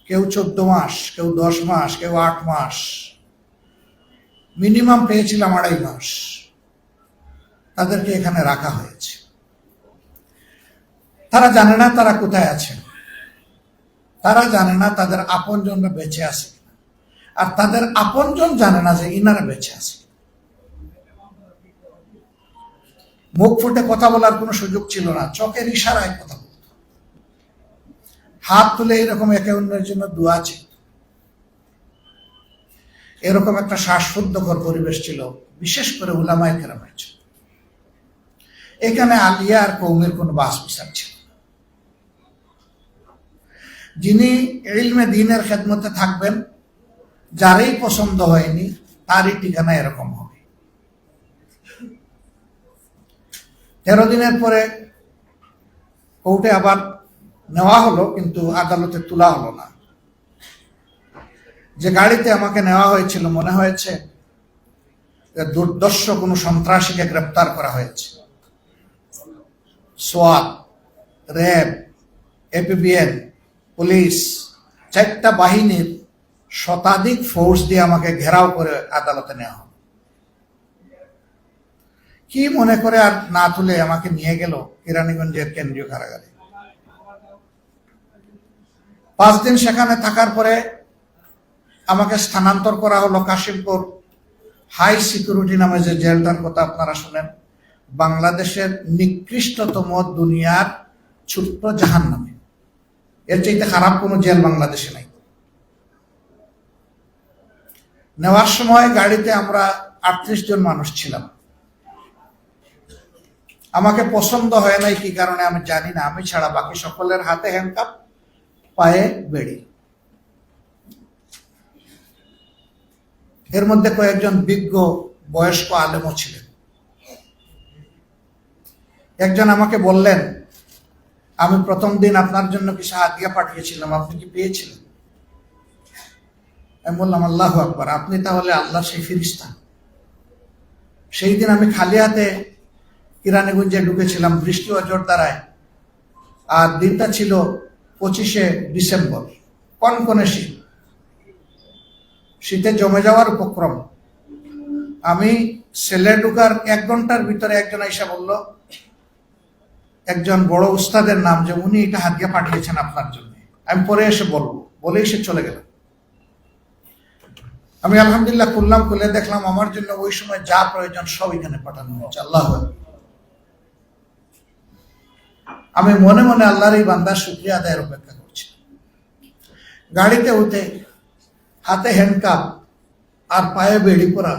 কেউ 14 মাস, কেউ 10 মাস, কেউ 8 মাস, মিনিমাম পেয়েছিলাম 2.5 মাস। তাদেরকে এখানে রাখা হয়েছে। তারা জানে না তারা কোথায় আছে, তারা জানে না তাদের আপনজনরা বেঁচে আছে, আর তাদের আপনজন জানে না যে ইনারা বেঁচে আছে। মুখ ফুটে কথা বলার কোনো সুযোগ ছিল না, চোখের ইশারায় কথা বলত, হাত তুলে এরকম একে অন্যের জন্য দোয়া ছিল। এরকম একটা শ্বাসরুদ্ধকর পরিবেশ ছিল, বিশেষ করে উলামায়ে কেরামের জন্য। এখানে আলিয়া আর কৌমের কোনো বাস বিচার ছিল না। যিনি ইলমে দ্বীনের খেদমতে থাকবেন, যারই পছন্দ হয়নি তারই ঠিকানা এরকম হবে। 13 দিনের পরে কোর্টে আবার নেওয়া হলো, কিন্তু আদালতে তোলা হলো না। যে গাড়িতে আমাকে নেওয়া হয়েছিল মনে হয়েছে দুর্দর্শ কোনো সন্ত্রাসীকে গ্রেপ্তার করা হয়েছে। সোয়াত, র্যাব, এপিবিএন, পুলিশ, 4টা বাহিনীর শতাধিক ফোর্স দিয়ে আমাকে ঘেরাও করে আদালতে নেওয়া হলো। কি মনে করে আর না তুলে আমাকে নিয়ে গেল কেরানীগঞ্জের কেন্দ্রীয় কারাগারে। 5 দিন সেখানে থাকার পরে আমাকে স্থানান্তর করা হলো কাশিমপুর হাই সিকিউরিটি নামে যে জেলটার কথা আপনারা শুনেন, বাংলাদেশের নিকৃষ্টতম দুনিয়ার ছোট্ট জাহান্নামে। এর চাইতে খারাপ কোনো জেল বাংলাদেশে নাই। নেওয়ার সময় গাড়িতে আমরা 38 জন মানুষ ছিলাম। আমাকে পছন্দ হয় নাই কি কারণে আমি জানি না, আমি ছাড়া বাকি সকলের হাতে হ্যান্ডকাপ, পায়ে বেড়ি। এর মধ্যে কয়েকজন বিজ্ঞ বয়স্ক আলেমও ছিলেন। একজন আমাকে বললেন, আমি প্রথম দিন আপনার জন্য কিছু হাদিয়া পাঠিয়েছিলাম, আপনি কি পেয়েছিলেন? আমি বললাম, আল্লাহু আকবার, আপনি তাহলে আল্লাহ সেই ফেরেশতা। সেই দিন আমি খালি হাতে কেরানীগঞ্জে ঢুকেছিলাম, বৃষ্টি ও জোরদারায়, আর দিনটা ছিল 25শে ডিসেম্বর, কনকনে শীত, শীতে জমে যাওয়ার উপক্রম। আমি সেলে ঢুকার 1 ঘন্টার ভিতরে একজন আইসা বলল, একজন বড় উস্তাদের নাম, যে উনি এটা হাদিয়া পাঠিয়েছেন আপনার জন্য, আমি পরে এসে বলবো, বলেই সে চলে গেল। আমি আলহামদুলিল্লাহ খুললাম, খুলে দেখলাম আমার জন্য ওই সময় যা প্রয়োজন সব এখানে পাঠানো হয়েছে। আল্লাহ, আমি মনে মনে আল্লাহর এই বান্দার শুকরিয়া আদায়ের অপেক্ষা করছি। গাড়িতে উঠে হাতে হ্যান্ডকাপ আর পায়ে বেড়ি পরা,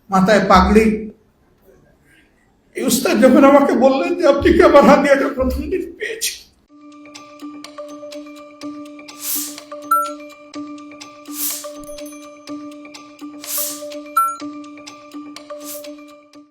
মাথায় পাগড়ি, এই উস্তাদ যখন আমাকে বললেন যে আপনি কি আমার হাদিয়াটা প্রথম দিন পেয়েছেন,